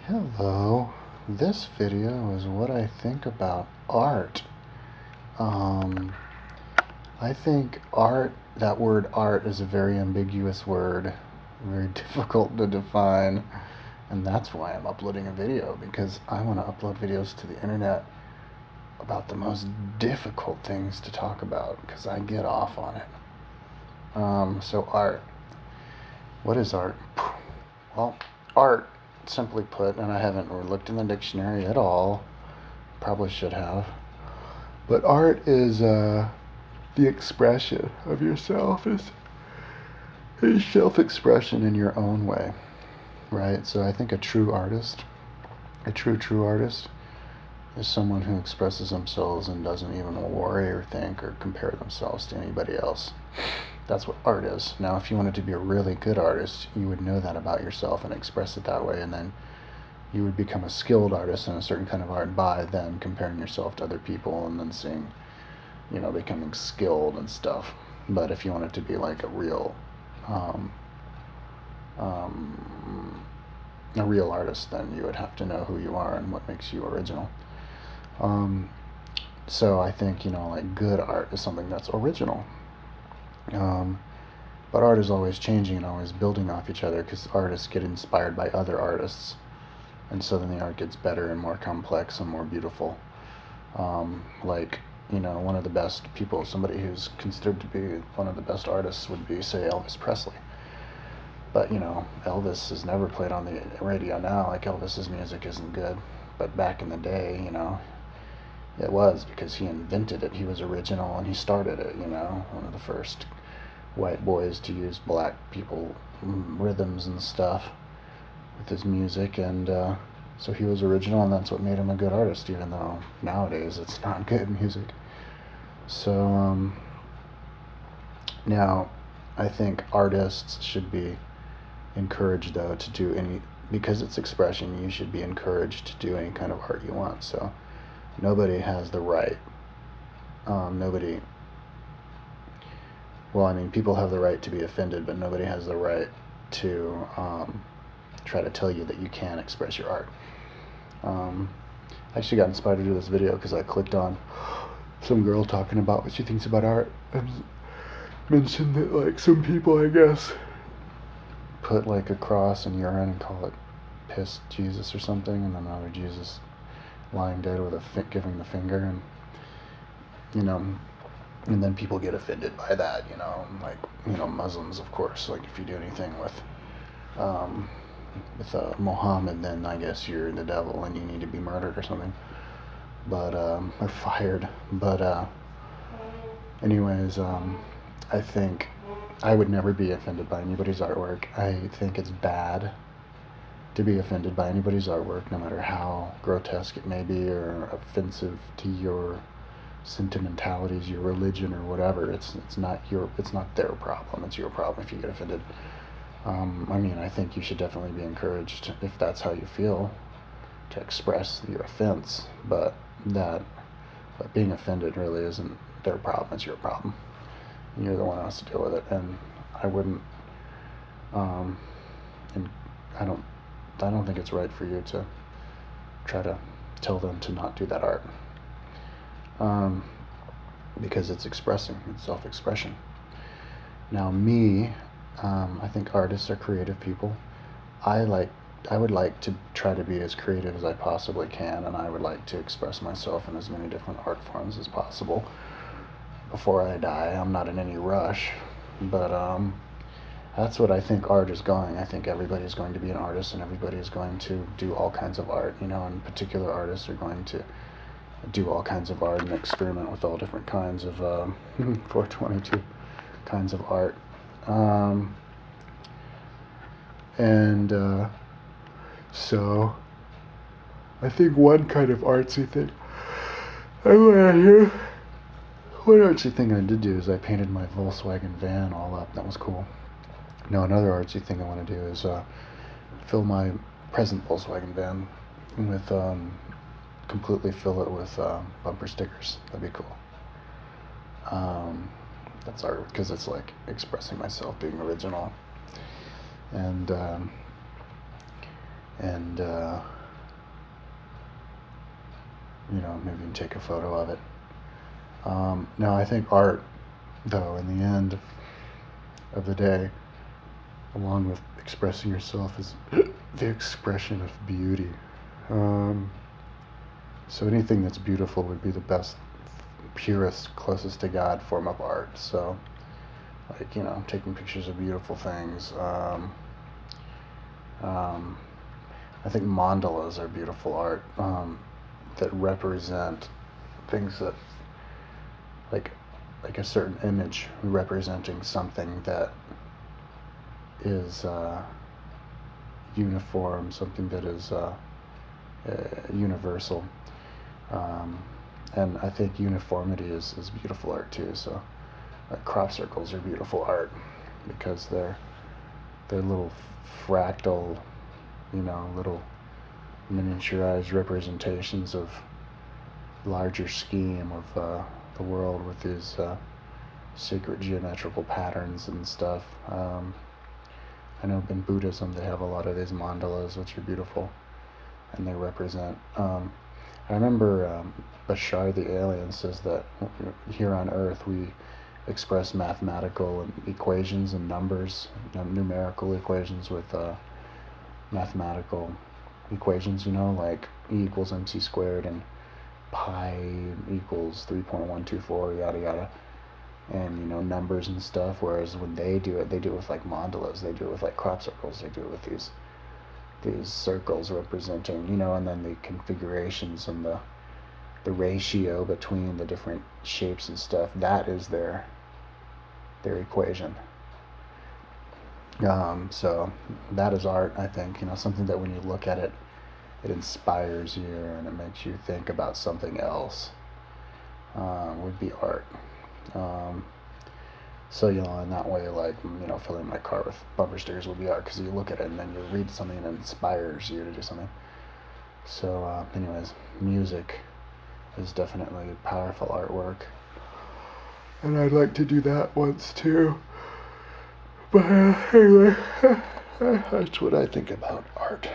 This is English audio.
Hello, this video is what I think about art. Um, I think art, that word art is a very ambiguous word, very difficult to define, and that's why I'm uploading a video, because I want to upload videos to the internet about the most difficult things to talk about, because I get off on it. So art. What is art? Well, art, simply put, and I haven't looked in the dictionary at all, probably should have, but art is the expression of yourself, is self-expression in your own way, right? So I think a true artist, a true artist, is someone who expresses themselves and doesn't even worry or think or compare themselves to anybody else. That's what art is. Now, if you wanted to be a really good artist, you would know that about yourself and express it that way, and then you would become a skilled artist in a certain kind of art by then comparing yourself to other people and then seeing, becoming skilled and stuff. But if you wanted to be like um, a real artist, then you would have to know who you are and what makes you original. So I think, like good art is something that's original. But art is always changing and always building off each other because artists get inspired by other artists. And so then the art gets better and more complex and more beautiful. One of the best people, somebody who's considered to be one of the best artists would be, say, Elvis Presley. But, Elvis is never played on the radio now. Like, Elvis's music isn't good. But back in the day, it was, because he invented it. He was original and he started it, one of the first white boys to use black people rhythms and stuff with his music, and so he was original, and that's what made him a good artist, even though nowadays it's not good music. So now I think artists should be encouraged, though, to do because it's expression, you should be encouraged to do any kind of art you want. So nobody has the right, people have the right to be offended, but nobody has the right to try to tell you that you can't express your art. I actually got inspired to do this video because I clicked on some girl talking about what she thinks about art and mentioned that, like, some people, I guess, put like a cross and urine and call it piss Jesus or something, and then another Jesus lying dead with giving the finger, and and then people get offended by that, Muslims, of course. Like, if you do anything with Muhammad, then I guess you're the devil and you need to be murdered or something, but or fired. But anyways, I think I would never be offended by anybody's artwork. I think it's bad to be offended by anybody's artwork, no matter how grotesque it may be or offensive to your sentimentalities, your religion, or whatever. It's not their problem. It's your problem if you get offended. I think you should definitely be encouraged, if that's how you feel, to express your offense, but being offended really isn't their problem. It's your problem, and you're the one who has to deal with it. And I wouldn't, and I don't think it's right for you to try to tell them to not do that art, because it's self-expression. Now, me, I think artists are creative people. I would like to try to be as creative as I possibly can, and I would like to express myself in as many different art forms as possible before I die. I'm not in any rush, but that's what I think art is going. I think everybody's going to be an artist, and everybody is going to do all kinds of art, and particular artists are going to do all kinds of art and experiment with all different kinds of 422 kinds of art. So I think one kind of artsy thing one artsy thing I did do is I painted my Volkswagen van all up. That was cool. Now, another artsy thing I want to do is fill my present Volkswagen van with completely fill it with bumper stickers. That'd be cool. That's art, because it's like expressing myself, being original, and maybe you can take a photo of it. Now, I think art, though, in the end of the day, along with expressing yourself, is the expression of beauty. Um, so anything that's beautiful would be the best, purest, closest to God form of art. So, like, taking pictures of beautiful things. Um, I think mandalas are beautiful art that represent things that, like, a certain image representing something that is uniform, something that is universal. Um, and I think uniformity is beautiful art too. So, like, crop circles are beautiful art because they're little fractal, little miniaturized representations of larger scheme of the world with these secret geometrical patterns and stuff. I know in Buddhism they have a lot of these mandalas, which are beautiful, and they represent. I remember Bashar the alien says that here on Earth we express mathematical equations and numbers, numerical equations with mathematical equations, like E equals mc squared and pi equals 3.124, yada yada, and numbers and stuff. Whereas when they do it with like mandalas, they do it with like crop circles, they do it with these circles representing, and then the configurations and the ratio between the different shapes and stuff. That is their equation. So that is art, I think. Something that when you look at it, it inspires you and it makes you think about something else. Would be art. Um, so in that way, like filling my car with bumper stickers would be art because you look at it and then you read something and it inspires you to do something. So, anyways, music is definitely powerful artwork, and I'd like to do that once too. But anyway, that's what I think about art.